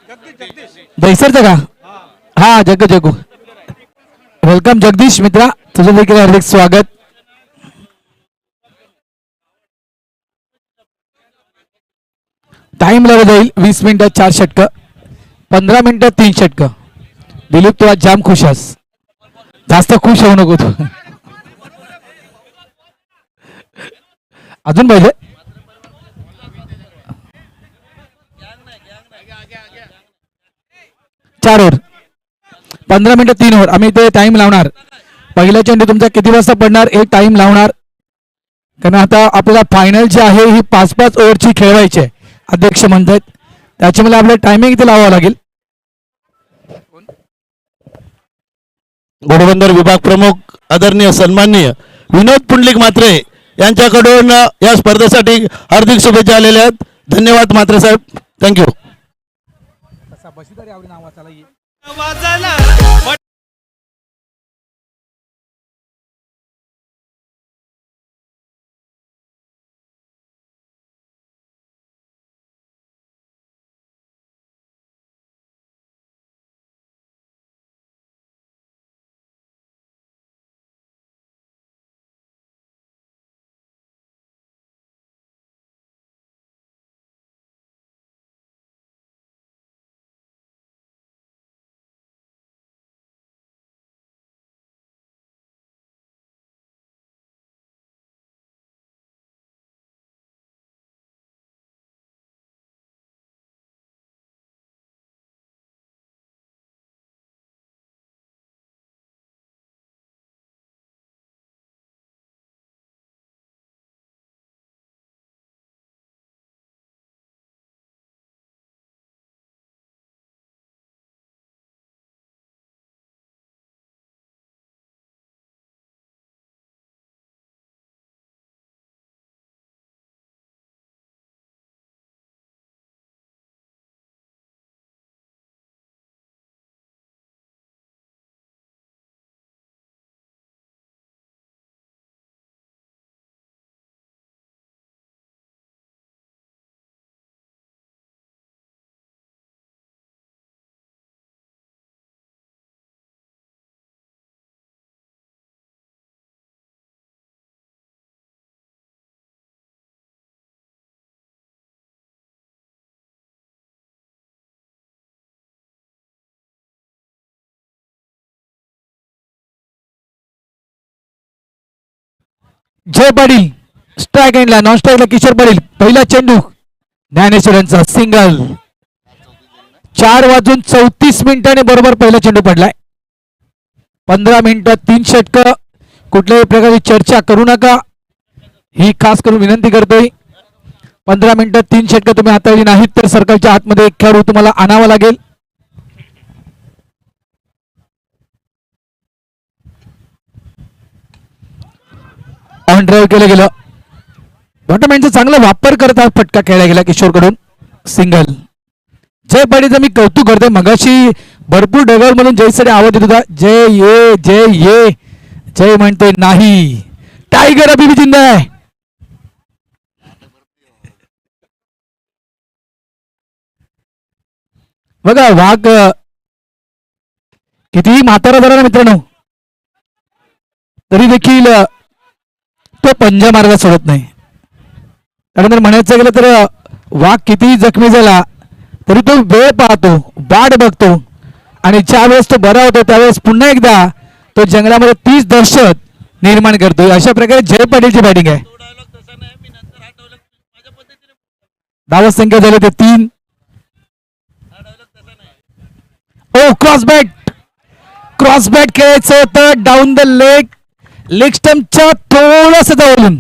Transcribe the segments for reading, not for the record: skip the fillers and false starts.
दहीसरचा का? हा जग्गू वेलकम जगदीश मित्रा, तुझं देखील हार्दिक स्वागत. टाइम लावला जाईल 20 मिनिटात 4 षटक, 15 मिनिटात 3 षटक. दिलीप तू आज जाम खुश आहेस, जास्त खुश होऊ नको तू. अजून पाहिजे 4 ओव्हर, 15 मिनिटं 3 ओव्हर. आम्ही ते टाइम लावणार. पहिला चेंडू तुमचा किती वाजता पडणार एक टाइम लावणार, कारण आता आपल्याला फायनल जी आहे ही 5-5 ओव्हरची खेळवायची आहे अध्यक्ष म्हणतात. त्याच्यामुळे आपल्याला टायमिंग इथे लावावं लागेल. घोडबंदर विभाग प्रमुख आदरणीय सन्माननीय विनोद पुंडलिक म्हात्रे यांच्याकडून या स्पर्धेसाठी हार्दिक शुभेच्छा आलेल्या आहेत. धन्यवाद म्हात्रे साहेब, थँक्यू. जय पाटील स्ट्राइक एंडला, नॉन स्ट्राइकला किशोर पाटील. पहिला चेंडू ज्ञानेश्वरांचा सिंगल. 4:34 बरोबर पहिला चेंडू पडलाय. 15 मिनिटात 3 षटक. कुठल्याही प्रकारची चर्चा करू नका, ही खास करून विनंती करतोय. 15 मिनिटात 3 षटक तुम्ही हाताळली नाहीत तर सर्कलच्या आतमध्ये एक खेळाडू तुम्हाला आणावा लागेल. ऑन ड्राईव्ह केलं गेलं. बॉटमॅनचा चांगला वापर करतात. फटका खेळला गेला किशोरकडून, सिंगल. जय पाटीलचं मी कौतुक करतोय. मगाशी भरपूर डगल मधून जयसाठी आवाज येत होता, जय ये जय ये. जय म्हणतोय नाही, टायगर अभी भी जिंदा आहे. बघा वाघ कितीही म्हातारा झाला ना मित्रांनो, तरी देखील तो पंजा मार्गात सोडत नाही. त्यानंतर म्हणायचं गेलं तर वाघ कितीही जखमी झाला तरी तो वेळ पाहतो, वाट बघतो, आणि ज्या वेळेस तो बरा होतो त्यावेळेस पुन्हा एकदा तो जंगलामध्ये 30 दहशत निर्माण करतो. अशा प्रकारे जय पाटीलची बॅटिंग आहे. धावा संख्या झाली ते 3. ओ क्रॉस बॅट खेळायचं होतं डाऊन द लेग स्टंपच्या थोडस जवळून.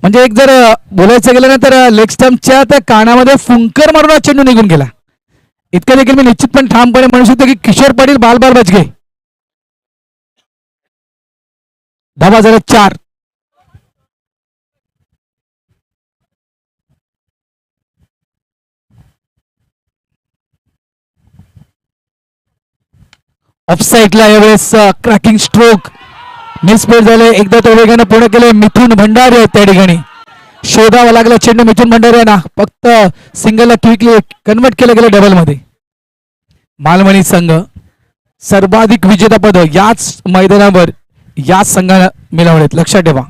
म्हणजे एक जर बोलायचं गेलं ना तर लेग स्टंपच्या त्या कानामध्ये फुंकर मारून चेंडू निघून गेला. इतकं देखील मी निश्चितपणे ठामपणे म्हणू शकतो की किशोर पाटील बाल बचगे. धावा झाल्या 4. ऑफसाईडला यावेळेस क्रॅकिंग स्ट्रोक मिसफील्ड झाले. एकदा तो वेगाने पुढे केले. मिथुन भंडारे त्या ठिकाणी शोधावा लागला चेंडू. मिथुन भंडारे ना फक्त सिंगलला क्विकली कन्वर्ट केलं गेलं डबल मध्ये. मालवणी संघ सर्वाधिक विजेतापद याच मैदानावर याच संघाला मिळवलेत. लक्षात ठेवा,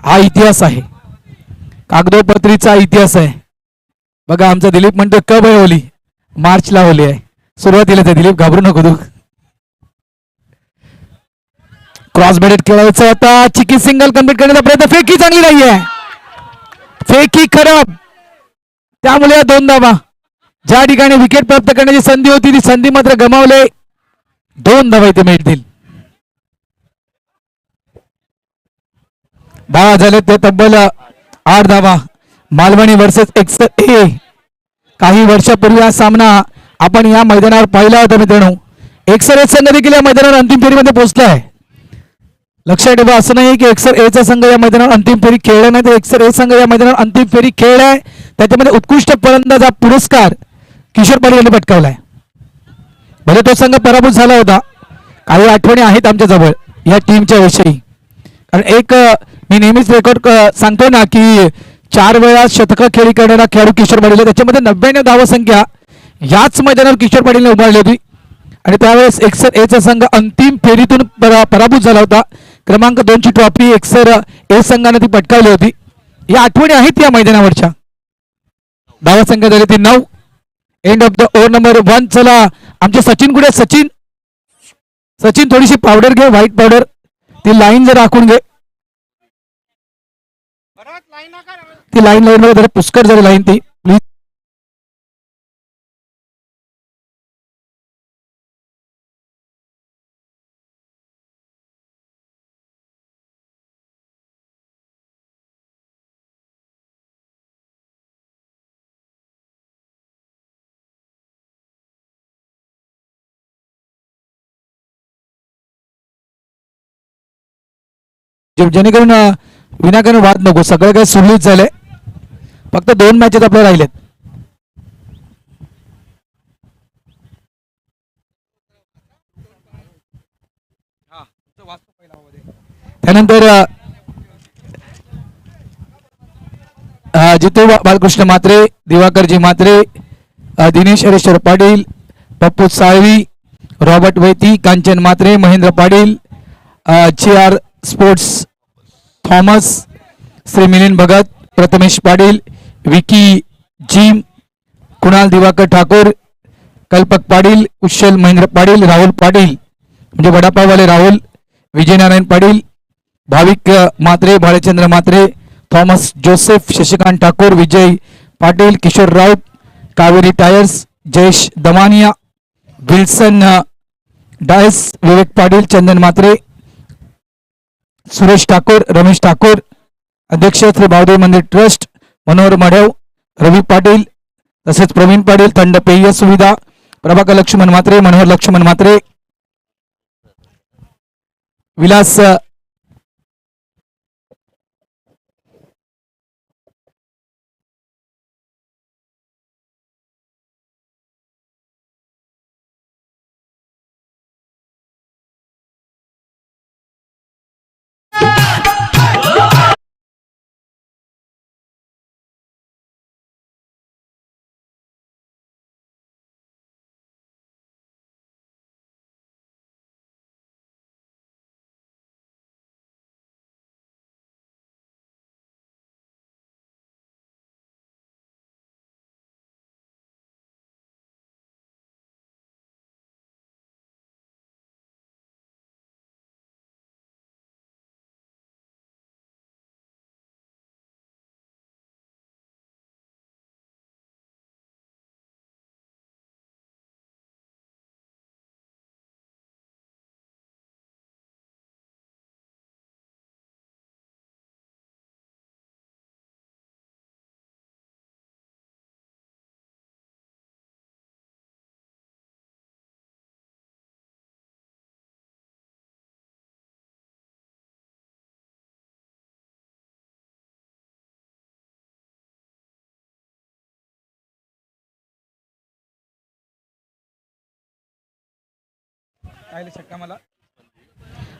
हा इतिहास आहे, कागदोपत्रीचा इतिहास आहे. बघा आमचा दिलीप म्हणतो कब आहे होली, मार्चला होली आहे. सुरुवातीला ते दिलीप घाबरू नको तू. क्रॉस बेडेड खेळायचा होता, चिकी सिंगल कम्प्लीट करण्याचा प्रयत्न, फेकी चांगली नाहीये, फेकी खराब, त्यामुळे या 2 धावा. ज्या ठिकाणी विकेट प्राप्त करण्याची संधी होती ती संधी मात्र गमावले. 2 धावा इथे मिळतील. धावा झाले ते तब्बल 8 धावा. मालवणी वर्सेस एक्सेल ए. काही वर्षापूर्वी हा सामना आपण या मैदानावर पाहिला होता मित्रांनो. एक्सेल ए संघ देखील या मैदानावर अंतिम फेरीमध्ये पोहोचलाय. लक्षात ठेवा, असं नाही की एक्सेल ए चा संघ या मैदानावर अंतिम फेरी खेळला नाही, तर एक्सेल ए संघ या मैदानावर अंतिम फेरी खेळलाय. त्याच्यामध्ये उत्कृष्ट फलंदाज हा पुरस्कार किशोर पाटील यांनी पटकावलाय. भले तो संघ पराभूत झाला होता, काही आठवणी आहेत आमच्या जवळ या टीमच्या विषयी. कारण एक मी नेहमीच रेकॉर्ड सांगतो ना की 4 वेळा शतक खेळी करणारा खेळाडू किशोर पाटील, त्याच्यामध्ये 99 धावा संख्या याच मैदानावर किशोर पाटीलने उभारली होती. आणि त्यावेळेस एक्सेल ए चा संघ अंतिम फेरीतून पराभूत झाला होता. क्रमांक 2 ची ट्रॉफी एक्सेल ए संघाने ती पटकावली होती. या आठवणी आहेत या मैदानावरच्या. धावा संख्या झाली ती 9. End of the over number 1. चला आमचे सचिन कुठे? सचिन थोडीशी पावडर घे, व्हाईट पावडर, ती लाईन जर राखून घे. ती लाईन मध्ये जरा पुष्कळ झाली लाईन ती प्लीज. जेणेकरून विनाकारण वाद नको. सगळं काही सुरळीत झालंय, फक्त 2 मॅचेस आपल्याला राहिलेत. त्यानंतर Jitu Balkrishna Mhatre, Diwakarji Mhatre, Dinesh Hareshwar Patil, Pappu Salvi, Robert Vaiti, Kanchan Mhatre, Mahendra Patil, GR sports Thomas, Shri Milind Bhagat, Prathamesh Patil, Vicky gym, Kunal Diwakar Thakur, Kalpak Patil, कुशल महेंद्र पाटील, राहुल पाटील म्हणजे वडापाववाले राहुल, विजयनारायण पाटील, भाविक Mhatre, Bhalchandra Mhatre, Thomas Joseph, Shashikant Thakur, Vijay Patil, Kishore Raut, Kaveri tyres, Jayesh Damania, Wilson Dias, विवेक पाटील, चंदन म्हात्रे, सुरेश ठाकूर, रमेश ठाकूर, अध्यक्ष श्री बावदेव मंदिर ट्रस्ट, मनोहर मढव, रवी पाटील, तसेच प्रवीण पाटील, थंड पेय सुविधा, प्रभाकर लक्ष्मण म्हात्रे, मनोहर लक्ष्मण म्हात्रे, विलास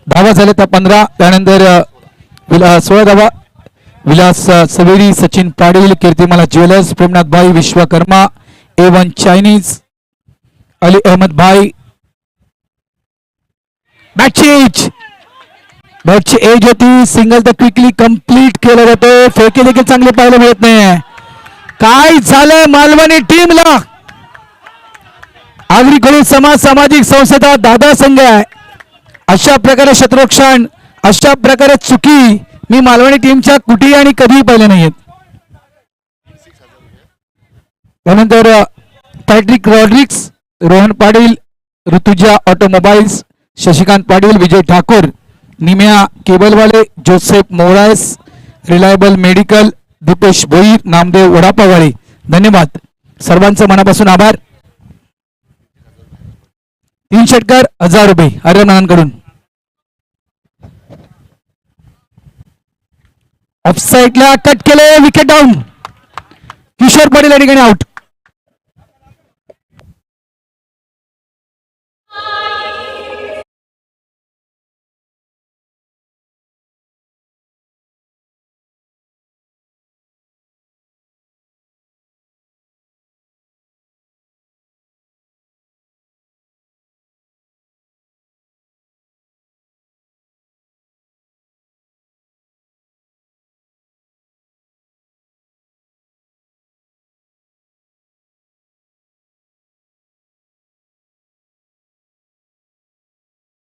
धावा झाले त्या 15. त्यानंतर 16 धावा विलास सवेरी, सचिन पाटील, कीर्तिमाला ज्वेलर्स, प्रेमनाथ भाई विश्वकर्मा, A1 चायनीज, अली अहमद भाई. बॅटची एज होती. सिंगल तर क्विकली कंप्लीट केला जातो. फेके देखील चांगले पाहायला मिळत नाही. काय झालंय मालवणी टीमला? आगरी खोली समाज सामाजिक संस्था दादा संघ आहे. अशा प्रकारे शत्रुक्षण, अशा प्रकारे चुकी मी मालवणी टीमच्या कुठेही आणि कधीही पाहिले नाहीयेत. त्यानंतर Patrick Rodrigues, Rohan Patil, Rutuja automobiles, Shashikant Patil, Vijay Thakur, Nimya केबलवाले, Joseph Morais, reliable medical, Dipesh Bhoir, Namdev वडापावाळे. धन्यवाद सर्वांचं मनापासून आभार. 3 षटकार 1000 रुपये आर्यनांकडून. ऑफसाईडला कट केले. Wicket down. किशोर पाटील या ठिकाणी आउट.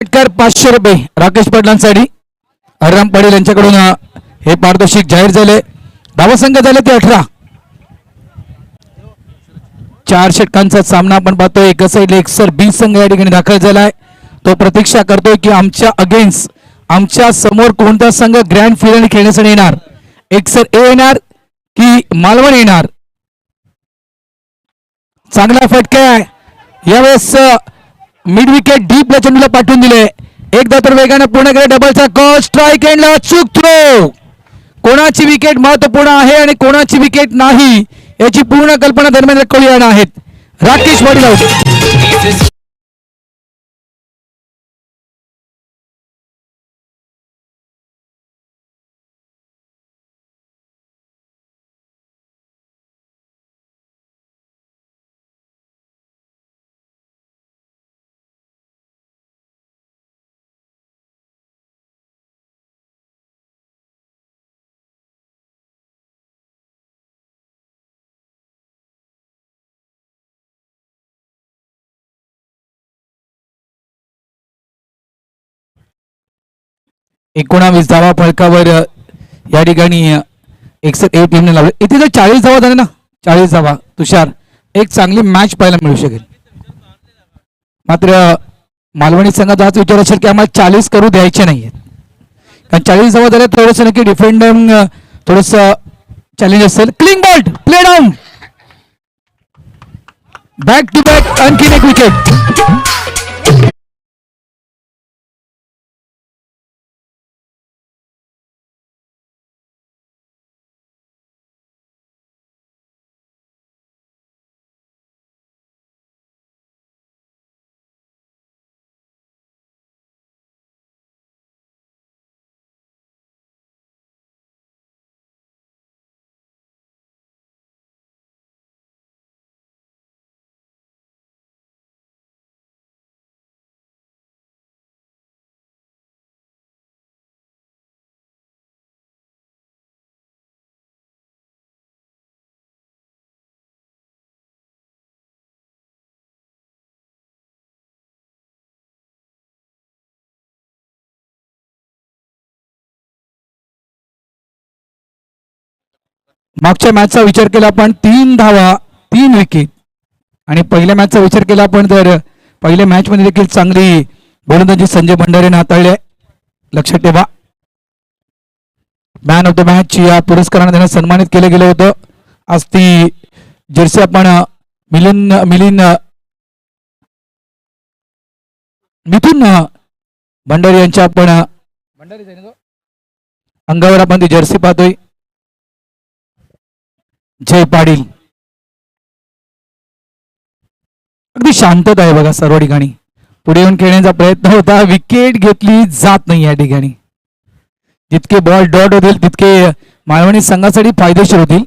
षटकार 500 रुपये राकेश पाटलांसाठी. हरराम पाटील यांच्याकडून हे पारितोषिक जाहीर झाले. धावसंख्या झाले ते 18. 4 षटकांचा सामना आपण पाहतोय. एका साईडला एकसर बी संघ या ठिकाणी दाखल झालाय. तो प्रतीक्षा करतोय की आमच्या अगेन्स्ट, आमच्या समोर कोणता संघ ग्रँड फिनाले खेळण्यासाठी येणार. एकसर ए येणार की मालवण येणार. चांगला फटका आहे यावेळेस. मिड विकेट डीप चेंडूला पाठवून दिले. एकदा तर वेगाने पूर्ण केले. डबलचा कॉल. स्ट्राईक एंडला चूक थ्रो. कोणाची विकेट महत्वपूर्ण आहे आणि कोणाची विकेट नाही याची पूर्ण कल्पना दरम्यान कोळी आहेत. राकेश पाटील आउट. एकोणावीस धावा फलकावर या ठिकाणी 101 टीमने लावले. इथे जर 40 धावा झाले ना, 40 धावा तुषार, एक चांगली मॅच पाहायला मिळू शकेल. मात्र मालवणी संघाचा हाच विचार असेल की आम्हाला 40 करू द्यायचे नाहीये. कारण 40 धावा झाले थोडस नक्की डिफेंडिंग थोडस चॅलेंज असेल. Clean bowled play down. Back to back आणखीन एक विकेट. मागच्या मॅचचा विचार केला आपण 3 धावा 3 विकेट. आणि पहिल्या मॅचचा विचार केला आपण तर पहिल्या मॅच मध्ये देखील चांगली गोलंदाजी संजय भंडारेने हाताळली. लक्षात ठेवा मॅन ऑफ द मॅच या पुरस्काराने त्यांना सन्मानित केलं गेलं होतं. आज ती जर्सी आपण मिथुन भंडारी यांच्या आपण अंगावर आपण ती जर्सी पाहतोय. जय पाटील अगदी शांतता आहे बघा सर्व ठिकाणी. पुढे येऊन खेळण्याचा प्रयत्न होता. विकेट घेतली जात नाही या ठिकाणी. जितके बॉल डॉट होतील तितके मालवणी संघासाठी फायदेशीर होतील.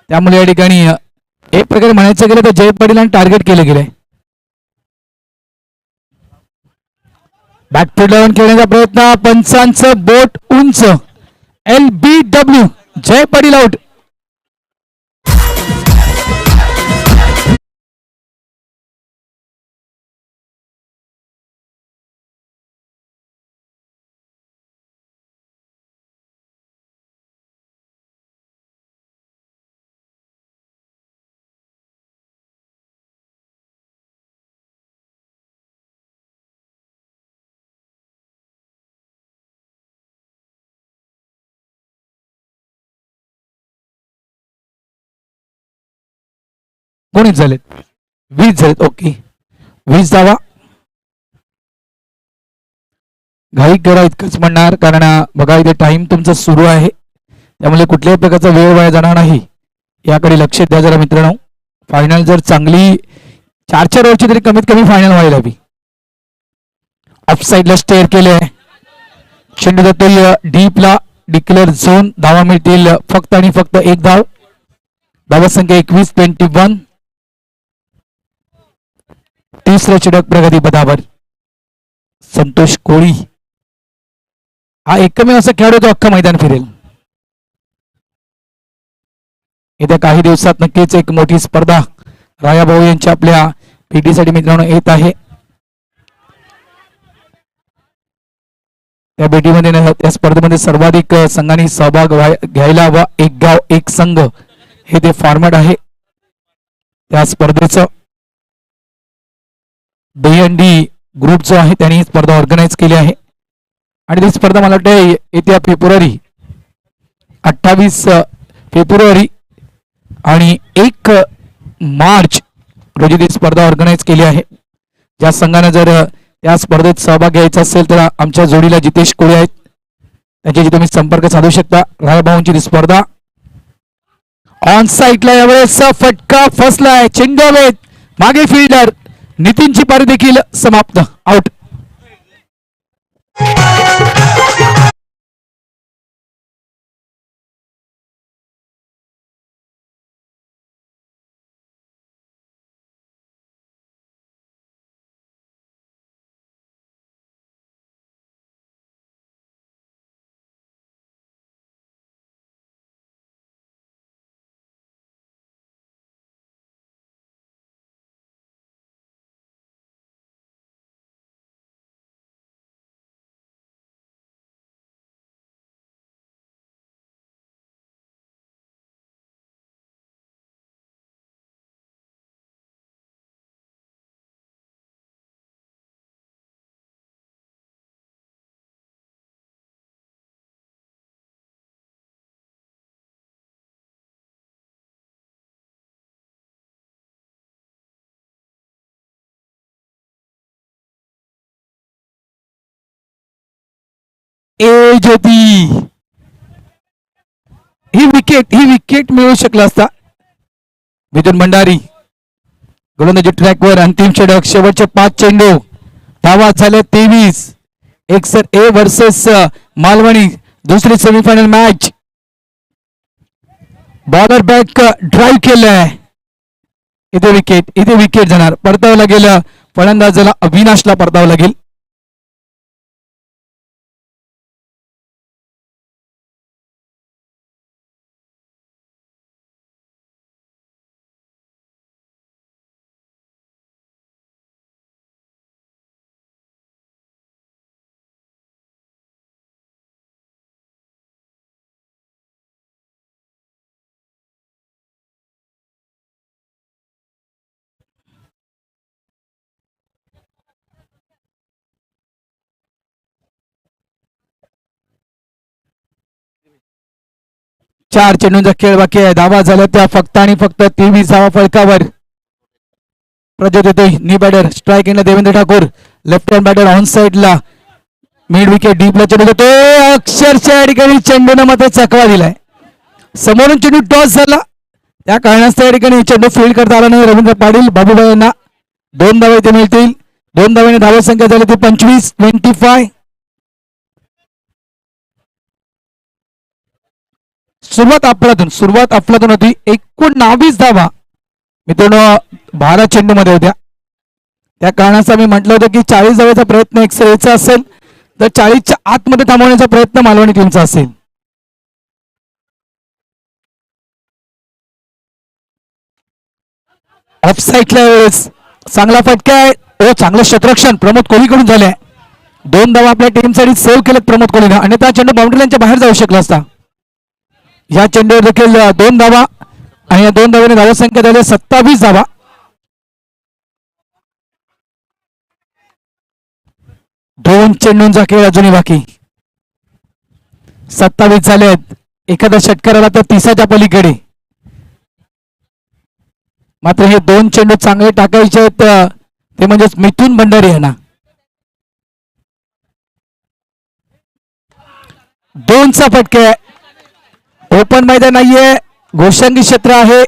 त्यामुळे या ठिकाणी एक प्रकारे म्हणायचं गेलं तर जय पाटील टार्गेट केले गेले. बॅकफूट लावून खेळण्याचा प्रयत्न, पंचांचं बोट उंच. LBW जय पाटील आउट. कोणीच झालेत, 20 झालेत. ओके, 20 धावा. घाई करा इतकंच म्हणणार, कारण बघा इथे टाइम तुमचा सुरू आहे, त्यामुळे कुठल्याही प्रकारचा वेळ वाया जाणार नाही, याकडे लक्ष द्या जरा मित्रांनो. फायनल जर चांगली 4-4 ओव्हरची तरी कमीत कमी फायनल व्हायला हवी. ऑफ साईडला स्टेअर केले, चेंडू जातोय डीपला, डिक्लेअर झोन. धावा मिळतील फक्त आणि फक्त 1 धाव. धावा संख्या 21-21. तिसरं षटक प्रगती पदावर संतोष कोळी. हा एकमेव असा खेळाडू तो अख्खा मैदान फिरेल. येत्या काही दिवसात नक्कीच एक मोठी स्पर्धा रायाभाऊ यांच्या आपल्या पीटीसाठी मित्रांनो येत आहे. त्या भेटीमध्ये त्या स्पर्धेमध्ये सर्वाधिक संघांनी सहभाग घ्यायला हवा. एक गाव एक संघ हे ते फॉर्मॅट आहे त्या स्पर्धेचं. DND ग्रुप जो आहे त्यांनी ही स्पर्धा ऑर्गनाईज केली आहे आणि ती स्पर्धा मला वाटतं येत्या 28 फेब्रुवारी आणि 1 मार्च रोजी ती स्पर्धा ऑर्गनाईज केली आहे. ज्या संघाने जर त्या स्पर्धेत सहभाग घ्यायचा असेल तर आमच्या जोडीला जितेश कोळी आहेत, त्यांच्याशी तुम्ही संपर्क साधू शकता. रायभाऊंची ती स्पर्धा ऑन साईडला यावेळेस फटका फसलाय, चेंडू हवेत, मागे फिल्डर नितीनची पारी देखील समाप्त. आउट. ए ज्योती, ही विकेट मिळू शकला असता. मिथुन भंडारी गोलंदाजी ट्रॅकवर, अंतिम षटक, शेवटचे 5 चेंडू, धावा झाल्या 23. एक्सर ए वर्सेस मालवणी, दुसरी semifinal match. Bowler back drive केलंय, इथे विकेट जाणार. परतावं लागेल फलंदाजाला, अविनाशला परतावं लागेल. चार चेंडूंचा खेळ बाकी आहे. धावा झाल्या त्या फक्त आणि फक्त 23 धावा फलकावर. प्रज्योत येतोय, नी बॅटर, स्ट्राईक एंडला Devendra Thakur, left hand batter on साइडला, मिड विकेट डीपला चेंडू जातो. अक्षरशः या ठिकाणी चेंडूनं मात्र चकवा दिलाय. समोरून चेंडू टॉस झाला, त्या कारणास्तव या ठिकाणी चेंडू फील्ड करता आला नाही. रवींद्र पाटील बाबूभाई यांना 2 धावा इथे मिळतील. 2 धावांनी धावा संख्या झाली ती 25. सुरुवात आपल्यातून होती. 19 धावा मित्रांनो 12 चेंडू मध्ये होत्या. त्या कारणाचा मी म्हटलं होतं की 40 धावांचा प्रयत्न एक्सरेचा असेल तर 40च्या आतमध्ये थांबवण्याचा प्रयत्न मालवणी टीमचा असेल. ऑफसाईडला वेळेस चांगला फटका आहे. ओ चांगलं क्षेत्ररक्षण प्रमोद कोहलीकडून झालंय. 2 धावा आपल्या टीमसाठी सेव्ह केलेत प्रमोद कोहलीनं, अन्यथा चेंडू बाउंड्री लाईनच्या बाहेर जाऊ शकला असता. या चेंडूवर देखील 2 धावा आणि या 2 धावांनी धावसंख्या झाली 27 धावा. दोन चेंडूंचा खेळ अजूनही बाकी. 27 झालेत. एखादा षटकार आला तर 30च्या पलीकडे. मात्र हे 2 चेंडू चांगले टाकायचे आहेत ते म्हणजेच मिथुन भंडारी यांना. 2चा फटका. ओपन मैदान नाहीये, घोषंगी क्षेत्र आहे,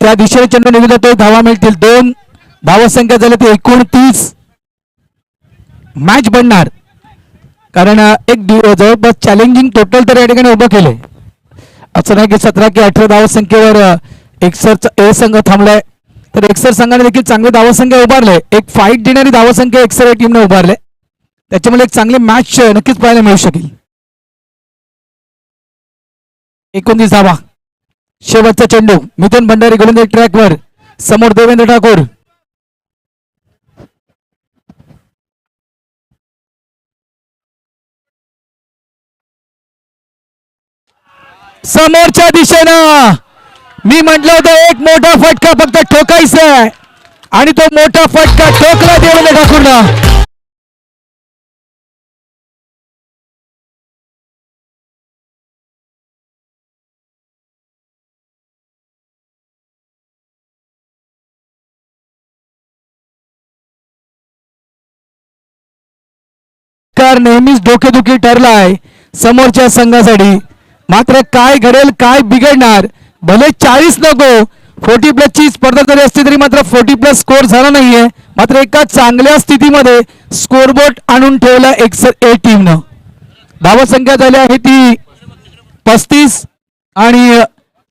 त्या दिशेने चेंडू निघून जातो. धावा मिळतील 2. धावसंख्या झाली ती 29. मॅच बनणार कारण एक जवळपास चॅलेंजिंग टोटल तर या ठिकाणी उभं केलंय. असं नाही की 17 की 18 धावसंख्येवर एक्सरचा ए संघ थांबलाय, तर एक्सर संघाने देखील चांगली धावसंख्या उभारले. एक फाईट देणारी धावसंख्या एक्सर या टीमने उभारले, त्याच्यामुळे एक चांगली मॅच नक्कीच पाहायला मिळू शकेल. 19 धावा. शेवटचा चेंडू मिथुन भंडारी गोलंदाजी ट्रॅकवर, समोर देवेंद्र ठाकूर. समोरच्या दिशेनं मी म्हटलं होतं एक मोठा फटका फक्त ठोकायचा आहे आणि तो मोठा फटका ठोकला देवेंद्र ठाकूरनं. नेहमीच डोकेदुखी ठरलाय समोरच्या संघासाठी. मात्र काय घडेल, काय बिघडणार. भले 40 नको 40+ ची स्पर्धा जरी असती तरी मात्र 40+ स्कोर झाला नाहीये. मात्र एका चांगल्या स्थितीमध्ये स्कोरबोर्ड आणून ठेवला एक्सर ए टीमनं. धावसंख्या झाली आहे ती 35 आणि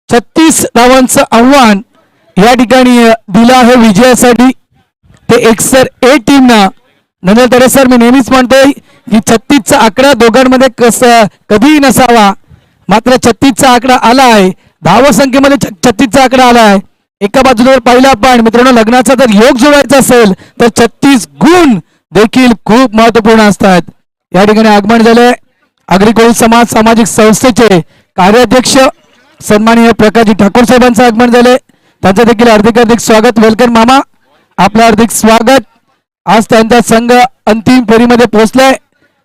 36 धावांचं आव्हान या ठिकाणी दिलं आहे विजयासाठी ते एक्सर ए टीमनं. नंतर सर मी नेहमीच म्हणतोय की 36चा आकडा दोघांमध्ये कधीही नसावा, मात्र 36चा आकडा आलाय. धावसंख्येमध्ये 36चा आकडा आलाय. एका बाजूला पाहिलं आपण मित्रांनो, लग्नाचा जर योग जोडायचा असेल तर 36 गुण देखील खूप महत्वपूर्ण असतात. या ठिकाणी आगमन झालंय आगरी कोळी समाज सामाजिक संस्थेचे कार्याध्यक्ष सन्माननीय प्रकाशजी ठाकूर साहेबांचं आगमन झालंय. त्यांचं देखील हार्दिक स्वागत. वेलकम मामा, आपलं हार्दिक स्वागत. आज त्यांचा संघ अंतिम फेरीमध्ये पोहोचलाय,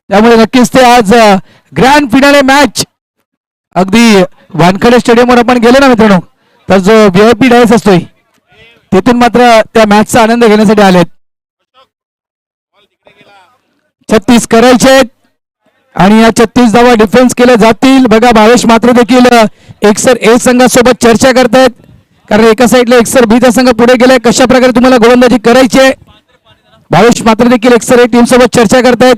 त्यामुळे नक्कीच ते आज ग्रँड फिनाले मॅच अगदी वानखेडे स्टेडियमवर आपण गेलो ना मित्रांनो, तर जो VIP डायस असतोय तिथून मात्र त्या मॅचचा आनंद घेण्यासाठी आलेत. 36 करायचे आहेत आणि या 36 धावा डिफेन्स केल्या जातील. बघा भावेश मात्र देखील एक्सर ए संघासोबत चर्चा करतायत, कारण एका साईडला एक्सर बी चा संघ पुढे गेलाय. कशा प्रकारे तुम्हाला गोलंदाजी करायची आहे, भावेश मात्र देखील एक्सर ए टीम सोबत चर्चा करतायत.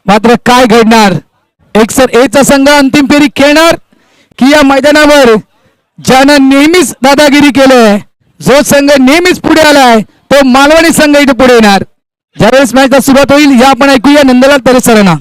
मात्र काय घडणार, एक्सर ए चा संघ अंतिम फेरी खेळणार की या मैदानावर ज्यानं नेहमीच दादागिरी केलंय, जो संघ नेहमीच पुढे आलाय तो मालवणी संघ इथे पुढे येणार. ज्यावेळेस मॅचला सुरुवात होईल या आपण ऐकूया नंदलाल तरे सरांना.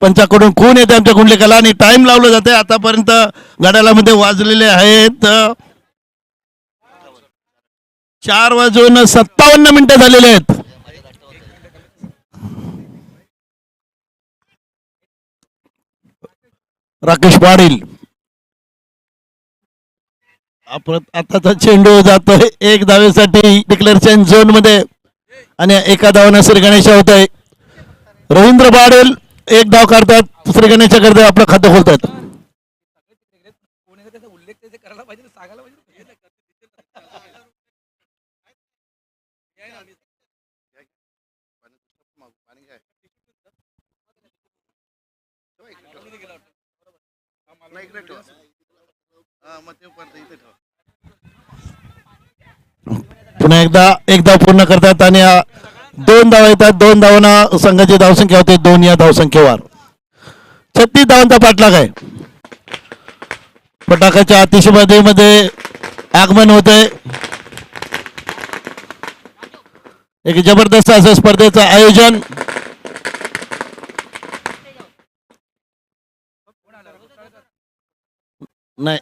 पंचाकडून खून येते आमच्या कुंडलिकाला आणि टाइम लावलं जाते. आतापर्यंत घड्याळामध्ये वाजलेले आहेत 4:57 झालेले आहेत. राकेश पाटील आताचा चेंडू जातोय 1 धावेसाठी डिक्लेरेशन झोन मध्ये आणि एका धावानं श्री गणेश होत आहे. रवींद्र पाटील 1 धाव काढतात. श्री गणेश करता आपलं खातं खोलतात. पुन्हा एकदा पूर्ण करतात आणि 2 धावा येतात. 2 धावांना संघाची धावसंख्या होते 2 या धावसंख्येवर. 36 धावांचा पाठलाग आहे. फटाक्याच्या आतिषबाजीमध्ये आगमन होते. एक जबरदस्त असं स्पर्धेचं आयोजन. नाही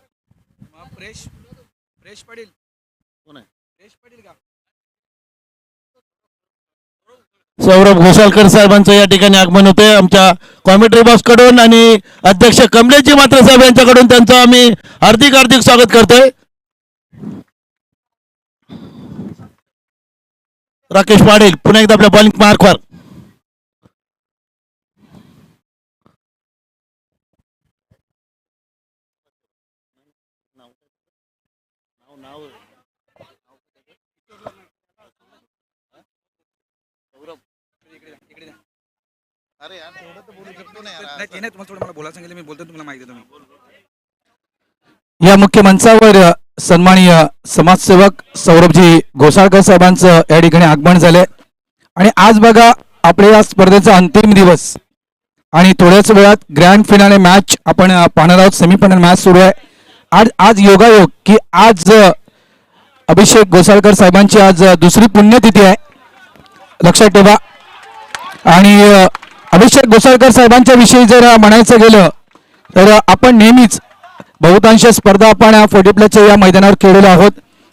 सौरभ घोसाळकर साहेबांचं या ठिकाणी आगमन होते आमच्या कॉमेंट्री बॉक्स कडून आणि अध्यक्ष कमलेशजी मात्रे साहेब यांच्याकडून त्यांचं आम्ही हार्दिक स्वागत करतोय. राकेश पाटील पुन्हा एकदा आपल्या बॉलिंग मार्कवर. या मुख्य मंचावर सन्माननीय समाजसेवक सौरभजी घोसाळकर साहेबांचं या ठिकाणी आगमन झालंय आणि आज बघा आपल्या या स्पर्धेचा अंतिम दिवस आणि थोड्याच वेळात ग्रँड फिनाले मॅच आपण पाहणार आहोत. सेमीफायनल मॅच सुरू आहे. आज योगायोग की आज अभिषेक घोसाळकर साहेबांची आज दुसरी पुण्यतिथी आहे, लक्षात ठेवा. आणि अभिषेक घोसाळकर साहेबांच्या विषयी जर म्हणायचं गेलं तर आपण नेहमीच बहुतांश स्पर्धा आपण 40 प्लसच्या या मैदानावर खेळलेलो आहोत.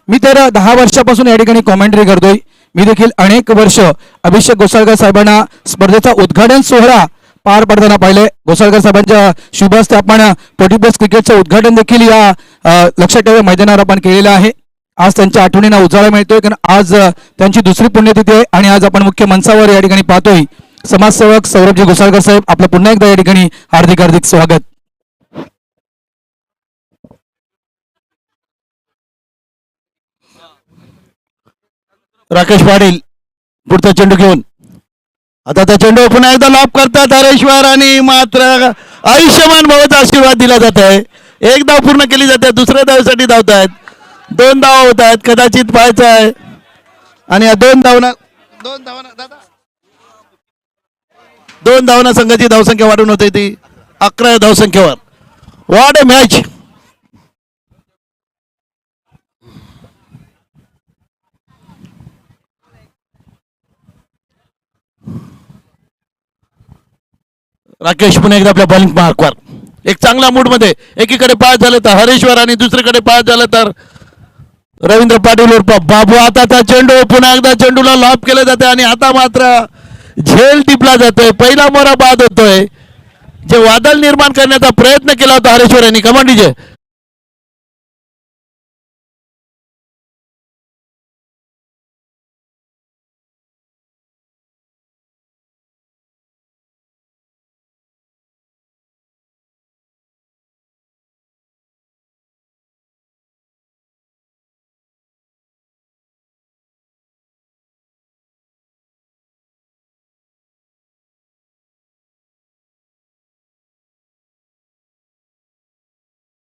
मी तर 10 वर्षापासून या ठिकाणी कॉमेंट्री करतोय. मी देखील अनेक वर्ष अभिषेक घोसाळकर साहेबांना स्पर्धेचा उद्घाटन सोहळा पार पडताना पाहिले. घोसाळकर साहेबांच्या शुभ हस्ते आपण 40 प्लस क्रिकेटचं उद्घाटन देखील या लक्षात ठेवा मैदानावर आपण केलेलं आहे. आज त्यांच्या आठवणींना उजाळा मिळतोय कारण आज त्यांची दुसरी पुण्यतिथी आहे आणि आज आपण मुख्य मंचावर या ठिकाणी पाहतोय समाजसेवक सौरभजी घोसाळकर साहेब. आपलं पुन्हा एकदा या ठिकाणी हार्दिक स्वागत. राकेश पाटील पुढचा चेंडू घेऊन आता त्या चेंडू पुन्हा एकदा लाभ करतात हरेश्वर आणि मात्र आयुष्यमान भावाचा आशीर्वाद दिला जात आहे. 1 धाव पूर्ण केली जाते. दुसऱ्या धावेसाठी धावत आहेत. 2 धावा होत आहेत. कदाचित पाहायचं आहे आणि या 2 धावना संघाची धावसंख्या वाढून होते ती 11 धावसंख्येवर. What a match. राकेश पुन्हा एकदा आपल्या बॉलिंग मार्कवर एक चांगला मूड मध्ये. एकीकडे पास झालं तर हरेश्वर आणि दुसरीकडे पास झालं तर रवींद्र पाटील उर्फ बाबू. आताचा चेंडू पुन्हा एकदा चेंडूला लॉब केलं जाते आणि आता मात्र झेल टिपला जातोय. पहिला मोरा बाद होतोय. जे वादळ निर्माण करण्याचा प्रयत्न केला होता हरेश्वर यांनी. कमांडीचे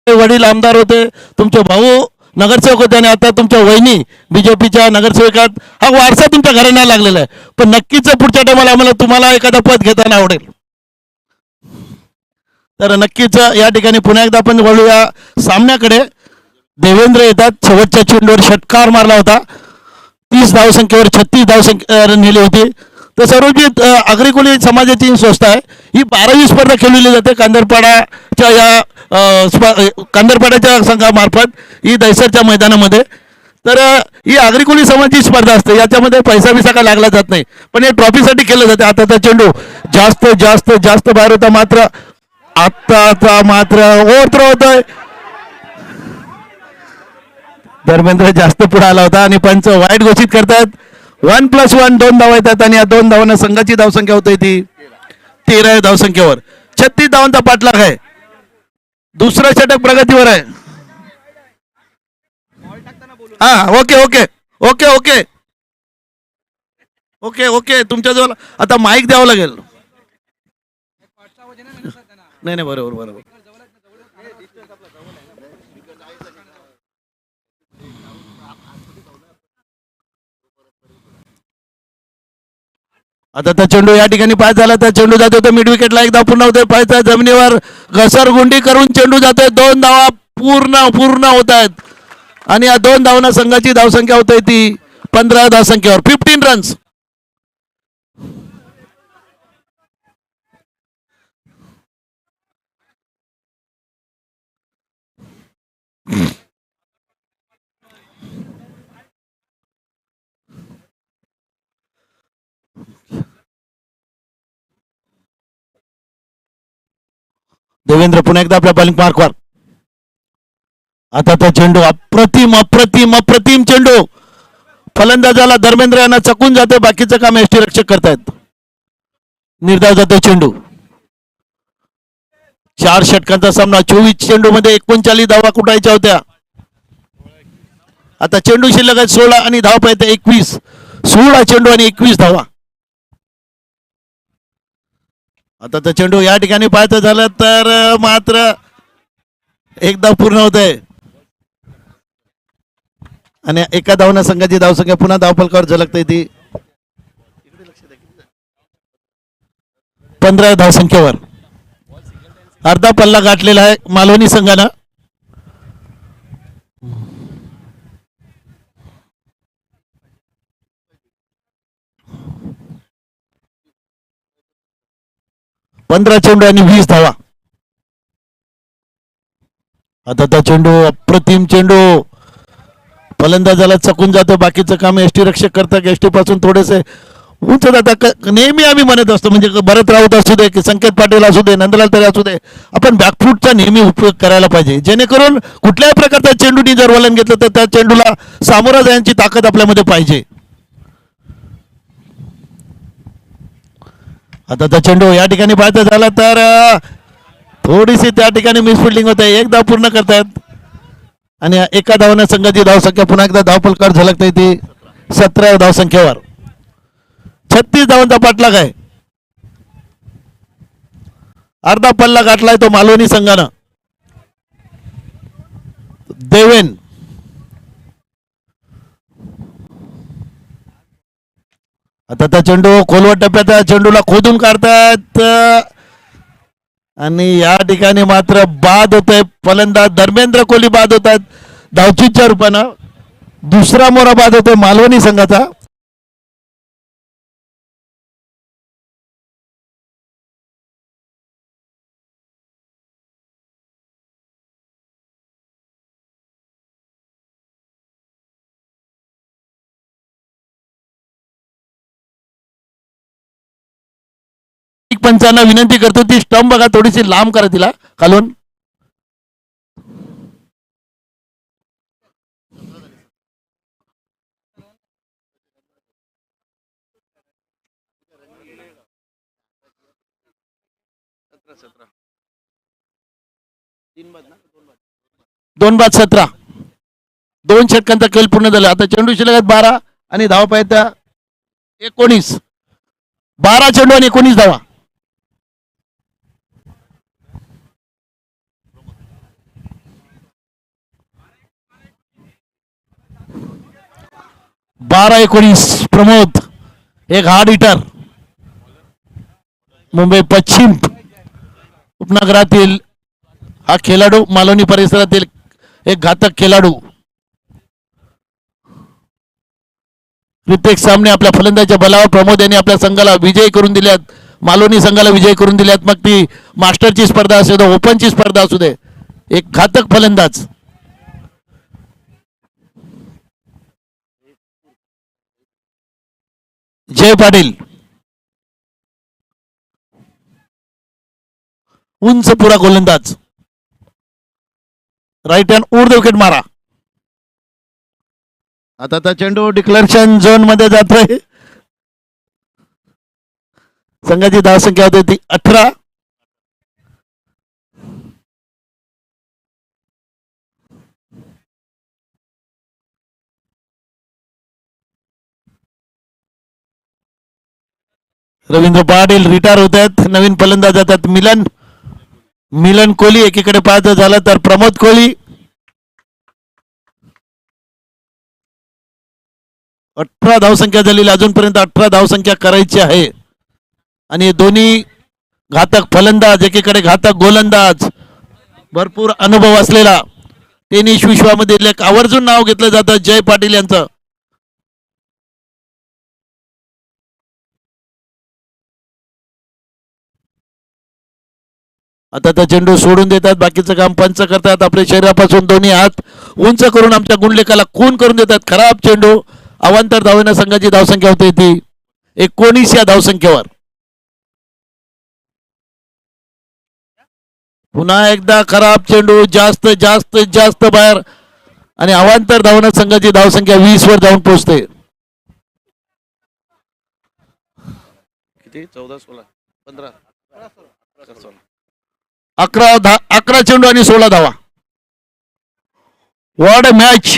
वडील आमदार होते, तुमचे भाऊ नगरसेवक होते आणि आता तुमच्या वहिनी बीजेपीच्या नगरसेवकात हा वारसा तुमच्या घराण्याला लागलेला आहे. पण नक्कीच पुढच्या टायमाला आम्हाला तुम्हाला एखादा पद घेताना आवडेल. तर नक्कीच या ठिकाणी पुन्हा एकदा आपण वळूया सामन्याकडे. देवेंद्र येतात. शेवटच्या चेंडूवर षटकार मारला होता. 30 धावसंख्येवर 36 धावसंख्या नेली होती. तर सर्वजित आगरी समाजाची ही संस्था आहे. ही 12वी स्पर्धा खेळवली जाते कांदरपाडाच्या या कांदरपाड्याच्या संघामार्फत ही दैसरच्या मैदानामध्ये. तर ही आगरी समाजाची स्पर्धा असते, याच्यामध्ये पैसा बिसा काय लागला जात नाही, पण हे ट्रॉफीसाठी केलं जाते. आताचा चेंडू जास्त जास्त जास्त बाहेर होता, मात्र आत्ताचा मात्र ओव्हर होतोय. धर्मेंद्र जास्त पुढे आला होता आणि पंच वाईट घोषित करतात. 1+1 2 धावा येतात आणि या 2 धावांना संघाची धावसंख्या होते ती 13 धावसंख्येवर. 36 धावांचा पाठलाग आहे. दुसरा षटक प्रगतीवर आहे. हा okay okay okay okay okay okay तुमच्याजवळ आता माईक द्यावं लागेल. नाही नाही बरोबर बरोबर. आता त्या चेंडू या ठिकाणी पाय झाला, त्या चेंडू जातो तर मिड विकेटला एकदा पुन्हा होतोय. पायचा जमिनीवर घसरगुंडी करून चेंडू जातोय. 2 धावा पूर्ण होत आहेत आणि या 2 धावांना संघाची धावसंख्या होते ती 15 धावसंख्येवर. 15 रन्स. देवेंद्र पुन्हा एकदा आपल्या बॉलिंग मार्कवर. आता तो चेंडू अप्रतिम अप्रतिम अप्रतिम चेंडू फलंदाजाला धर्मेंद्र यांना चकून जाते. बाकीचं काम एसटी रक्षक करतायत. निर्धाव जातो चेंडू. 4 षटकांचा सामना. 24 चेंडू मध्ये 39 धावा कुठायच्या होत्या. आता चेंडू शिल्लक आहे 16 आणि धावा पाहिजे 21. 16 चेंडू आणि 21 धावा. आता तो चेंडू या ठिकाणी पाहायचं झालं तर मात्र एकदा पूर्ण होत आहे आणि एका धावना संघाची धावसंख्या पुन्हा धावफलकावर झलकते ती 15 धावसंख्येवर. अर्धा पल्ला गाठलेला आहे मालवणी संघानं. पंधरा चेंडू आणि 20 धावा. आता तो चेंडू अप्रतिम चेंडू फलंदाजाला चकून जातो. बाकीचं काम एसटी रक्षक करतात. एसटी पासून थोडेसे उंच जातात. नेहमी आम्ही म्हणत असतो, म्हणजे भरत राऊत असू दे की संकेत पाटील असू दे, नंदलाल तरी असू दे, आपण बॅकफूटचा नेहमी उपयोग करायला पाहिजे, जेणेकरून कुठल्याही प्रकारच्या चेंडूनी जर वलन घेतलं तर त्या चेंडूला सामोरं जाण्याची ताकद आपल्यामध्ये पाहिजे. आता त्या चेंडू या ठिकाणी पाहायचं झाला तर थोडीशी त्या ठिकाणी मिसफिल्डिंग होत आहे. एकदा पूर्ण करतायत आणि एका धावाने संघाची धावसंख्या पुन्हा एकदा धावफलकावर झलकते ती 17 धावसंख्येवर. 36 धावांचा पाठलाग आहे. अर्धा पल्ला गाठलाय तो मालवणी संघानं. देवेन आता त्या चेंडू खोलवट टप्प्यात चेंडूला खोदून काढतात आणि या ठिकाणी मात्र बाद होत आहे. फलंदाज धर्मेंद्र कोहली बाद होत आहेत धावचीच्या रूपानं. दुसरा मोरा बाद होतोय मालवणी संघाचा. पंचांना विनंती करतो ती स्टंप बघा थोडीशी लांब करा तिला खालून. दोन बाद 17. 2 षटकांचा खेळ पूर्ण झाला. आता चेंडू शिल्लक 12 आणि धावा पाहिजे 19. 12 चेंडू आणि 19 धावा. 12-19. प्रमोद एक हार्ड हिटर. मुंबई पश्चिम उपनगरातील हा खेळाडू, मालवणी परिसरातील एक घातक खेळाडू. प्रत्येक सामने आपल्या फलंदाच्या बलावर प्रमोद यांनी आपल्या संघाला विजय करून दिल्यात. मालोनी संघाला विजय करून दिल्यात. मग ती मास्टरची स्पर्धा असू दे, ओपनची स्पर्धा असू दे, एक घातक फलंदाज जय पाटील उंच पुरा गोलंदाज राईट हँड उड विकेट मारा. आता चेंडू डिक्लेरेशन झोन मध्ये जातोय. संघाची धावसंख्या होती ती 18. रवींद्र पाटील रिटायर होत आहेत. नवीन फलंदाज जातात मिलन कोहली. एकीकडे पाहायचं झालं तर प्रमोद कोहली. 18 धावसंख्या झालेली. अजूनपर्यंत 18 धावसंख्या करायची आहे. आणि दोन्ही घातक फलंदाज, एकीकडे घातक गोलंदाज, भरपूर अनुभव असलेला टेनिस विश्वामध्ये एक आवर्जून नाव घेतलं जातं जय पाटील यांचं. आता त्या चेंडू सोडून देतात. बाकीचं काम पंच करतात. आपल्या शरीरापासून दोन्ही हात उंच करून आमच्या गुंडलेखाला खून करून देतात. खराब चेंडू. अवांतर धावेनं संघाची धावसंख्या होते ती 19 या धावसंख्येवर. पुन्हा एकदा खराब चेंडू. जास्त जास्त जास्त बाहेर आणि अवांतर धावनं संघाची धावसंख्या 20 वर जाऊन पोहोचते. किती 14 16 15 11 चेंडू आणि 16 धावा. What a match.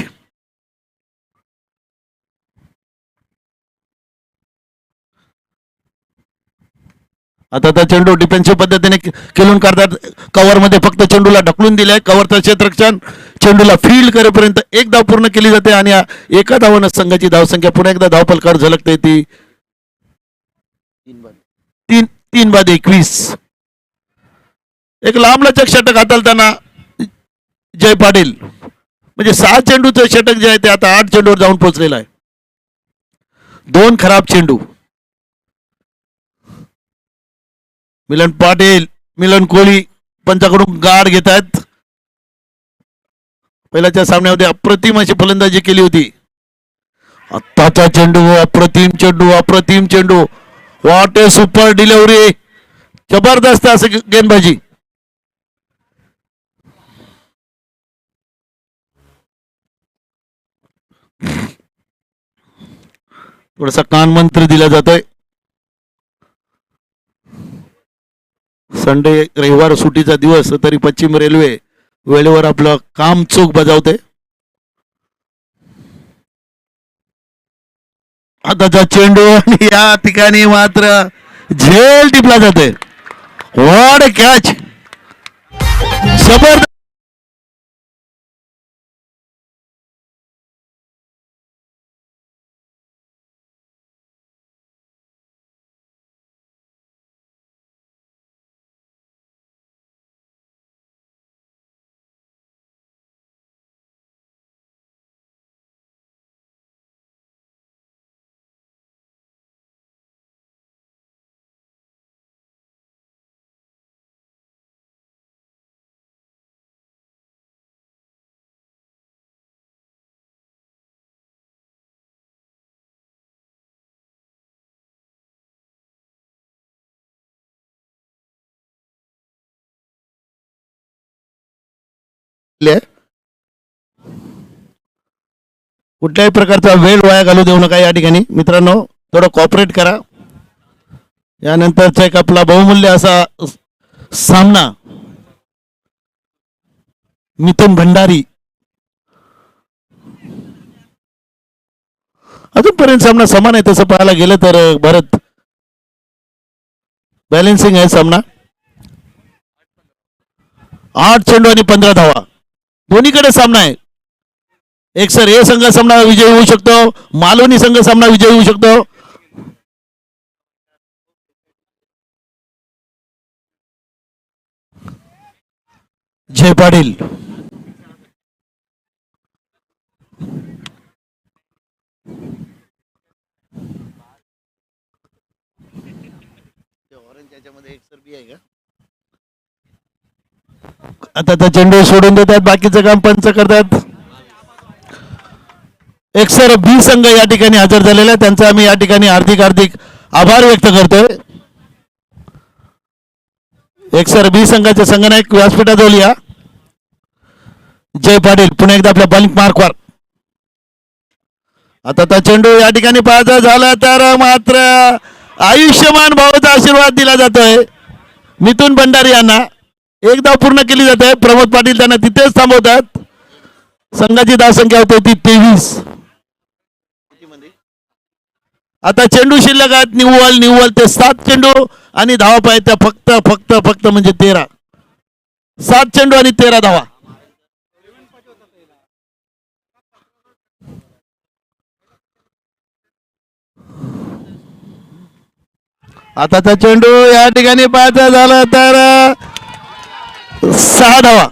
आता त्या चेंडू डिफेन्सिव्ह पद्धतीने खेळून काढतात. कव्हर मध्ये फक्त चेंडूला ढकलून दिले. कव्हरचं क्षेत्ररक्षण चेंडूला फील्ड करेपर्यंत एक धाव पूर्ण केली जाते आणि एका धावानं संघाची धावसंख्या पुन्हा एकदा धावफलकावर झलकते ती 3 बाद 21. एक लांबलचक षटक हाताळताना जय पाटील म्हणजे 6 चेंडूचं षटक जे आहे ते आता 8 चेंडूवर जाऊन पोहोचलेलं आहे. 2 खराब चेंडू. मिलन कोहली पंचाकडून गाड घेत आहेत. पहिल्याच्या सामन्यामध्ये अप्रतिम अशी फलंदाजी केली होती. आत्ताचा चेंडू अप्रतिम चेंडू. What A super delivery. जबरदस्त असं गेंदबाजी. थोडासा कानमंत्र दिला जातोय. संडे रविवार सुट्टीचा दिवस तरी पश्चिम रेल्वे वेळेवर आपलं काम चोख बजावते. आताचा चेंडू आणि या ठिकाणी मात्र झेल टिपला जाते. What a catch. जबरदस्त. कुठल्याही प्रकारचा वेळ वाया घालू देऊ नका या ठिकाणी मित्रांनो. थोडं कॉपरेट करा. यानंतरचा एक आपला बहुमूल्य असा सामना मिथुन भंडारी. अजूनपर्यंत सामना समान आहे तसं पाहायला गेलं तर. भरत बॅलेन्सिंग आहे सामना. 8 चेंडू आणि 15 धावा. दोन्हीकडे सामना आहे. एक सर हे संघ सामना विजयी होऊ शकतो. मालोनी संघ सामना विजयी होऊ शकतो. जय पाटील त्याच्यामध्ये एक सर बी आहे का? आता त्या चेंडू सोडून देतात, बाकीचं काम पंच करतात. एक सर बी संघ या ठिकाणी हजर झालेला आहे, त्यांचा आम्ही या ठिकाणी हार्दिक हार्दिक आभार व्यक्त करतोय. एक सर बी संघाचे संघनायक व्यासपीठाजवळ या. जय पाटील पुन्हा एकदा आपल्या बॉलिंग मार्कवर. आता त्या चेंडू या ठिकाणी पाहायचा झाला तर मात्र आयुष्यमान भाऊचा आशीर्वाद दिला जातोय मिथुन भंडारी यांना. एकदा पूर्ण केली जाते. प्रमोद पाटील त्यांना तिथेच थांबवतात. संघाची धावसंख्या होते ती 23. आता चेंडू शिल्लक आहेत निव्वळ ते 7 चेंडू आणि धावा पाहिजे फक्त फक्त फक्त म्हणजे 13. 7 चेंडू आणि 13 धावा. आता त्या चेंडू या ठिकाणी पाहायचा झाला तर 6 धावा.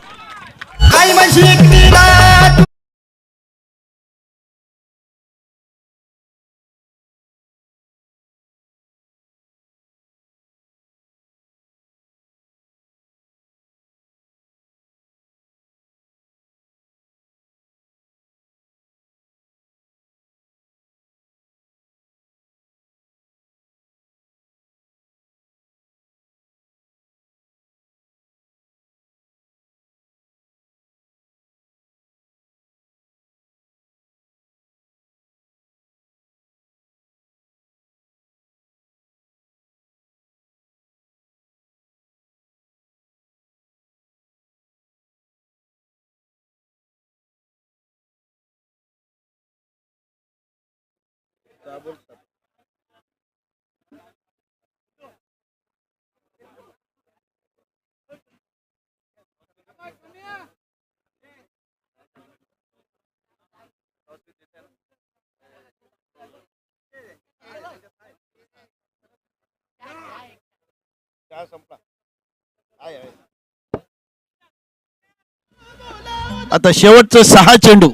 आता शेवटचं 6 चेंडू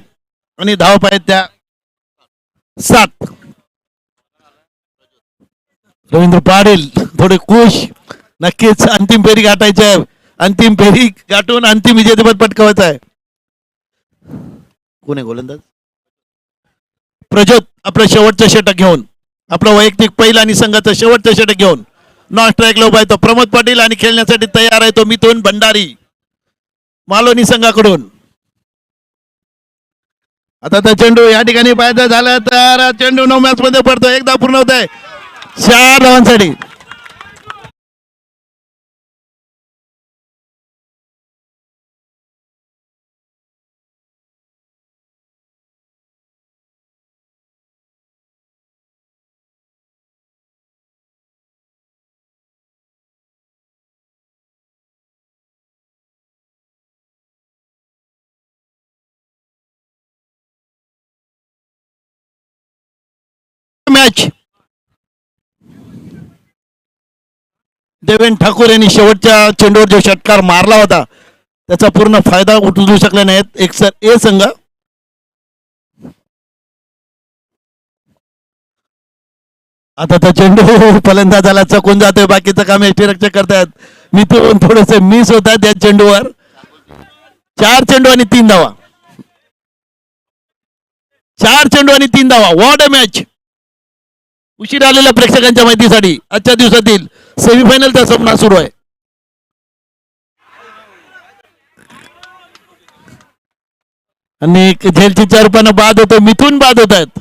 आणि धाव पाहिजे त्या 7. रवींद्र पाटील थोडे खुश. नक्कीच अंतिम फेरी गाठायची आहे. अंतिम फेरी गाठून अंतिम विजेतेपद पटकावायचं आहे. कोण आहे गोलंदाज? प्रज्योत आपलं शेवटचं षटक घेऊन, आपलं वैयक्तिक पहिला आणि संघाचं शेवटचं षटक घेऊन नॉन स्ट्राईक लो पाहिजे तो प्रमोद पाटील आणि खेळण्यासाठी तयार आहे तो मिथुन भंडारी मालोनी संघाकडून. आता त्या चेंडू या ठिकाणी पाहायचं झालं तर चेंडू 9 मॅच मध्ये पडतो. एकदा पूर्ण होत आहे 4 धावांसाठी. मॅच देवेन ठाकूर यांनी शेवटच्या चेंडूवर जो षटकार मारला होता त्याचा पूर्ण फायदा उचलू शकले नाहीत एक सर ए संघ. आता तो चेंडू फलंदाजाला चकून जातोय. बाकीचं काम यष्टीरक्षक करतायत. मिथून थोडेसे मिस होत आहेत या चेंडूवर. 4 चेंडू आणि 3 धावा. 4 चेंडू आणि 3 धावा. What a match. उशीर आलेल्या प्रेक्षकांच्या माहितीसाठी आजच्या दिवसातील सेमीफायनलचा सामना सुरू आहे. आणि झेलची 4 पानं बाद होतो. मिथून बाद होत आहेत.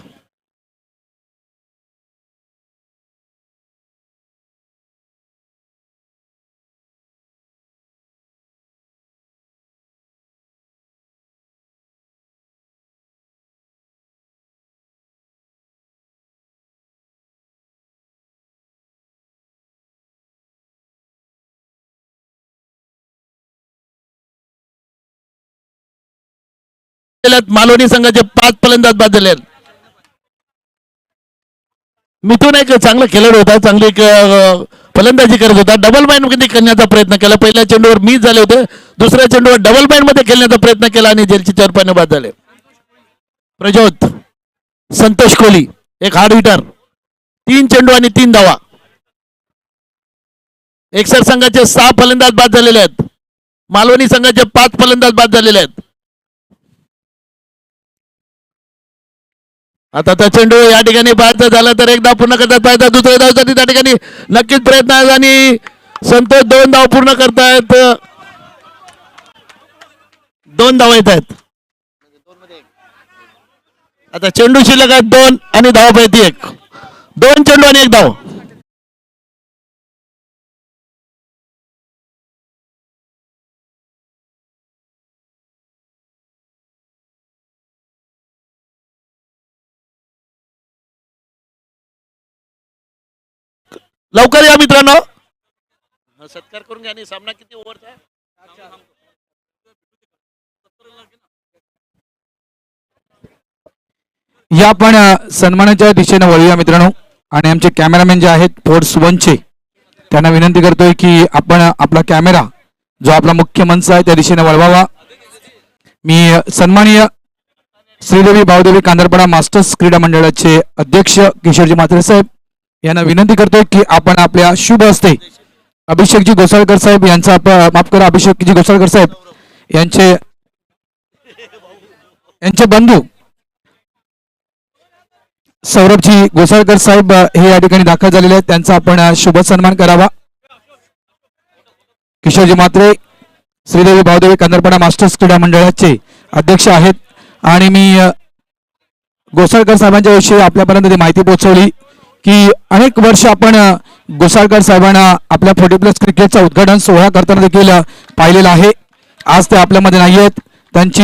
मालोनी संघाचे 5 फलंदाज बाद झाले. मिथून एक चांगला खेळाडू होता. चांगली फलंदाजी करत होता. डबल बाईंड मध्ये खेळण्याचा प्रयत्न केला. पहिल्या चेंडूवर मिस झाले होते. दुसऱ्या चेंडूवर डबल बाईंड मध्ये खेळण्याचा प्रयत्न केला आणि जेलची 4 पानं बाद झाले. प्रज्योत संतोष कोहली एक हार्ड हिटर. 3 चेंडू आणि 3 धावा. एकसर संघाचे 6 फलंदाज बाद झालेले आहेत. मालवणी संघाचे 5 फलंदाज बाद झालेले आहेत. आता त्या चेंडू या ठिकाणी बाद झाला तर एक धाव पूर्ण करतात पाहिजे. दुसऱ्या धावसाठी त्या ठिकाणी नक्कीच प्रयत्न आहे आणि संतोष 2 धाव पूर्ण करतायत. 2 धाव येत आहेत. आता चेंडू शिल्लक आहेत 2 आणि धाव पाहिजे 1. 2 चेंडू आणि 1 धाव. लवकर या मित्रांनो. सत्कार करून घ्या. सामना किती ओव्हरचा आहे? या आपण सन्मानाच्या दिशेने वळूया मित्रांनो. आणि आमचे कॅमेरामॅन जे आहेत फोर्स 1चे त्यांना विनंती करतोय की आपण आपला कॅमेरा जो आपला मुख्य मंच आहे त्या दिशेने वळवावा. मी सन्माननीय श्रीदेवी भाऊदेवी कांदरपाडा मास्टर्स क्रीडा मंडळाचे अध्यक्ष किशोरजी म्हात्रे साहेब यांना विनंती करतोय की आपण आपल्या शुभ हस्ते अभिषेकजी गोसाळकर साहेब यांचा माफ करा अभिषेकजी गोसाळकर साहेब यांचे बंधू सौरभजी गोसाळकर साहेब हे या ठिकाणी दाखल झालेले आहेत. त्यांचा आपण शुभ सन्मान करावा. किशोरजी म्हात्रे श्रीदेवी भाऊदेवी कांदरपाडा मास्टर्स क्रीडा मंडळाचे अध्यक्ष आहेत आणि मी गोसाळकर साहेबांच्या विषयी आपल्यापर्यंत माहिती पोहोचवली की अनेक वर्ष आपण गोसाळकर साहेबांना आपल्या 40+ क्रिकेटचा उद्घाटन सोहळा करताना देखील पाहिलेला आहे. आज ते आपल्यामध्ये नाही आहेत. त्यांची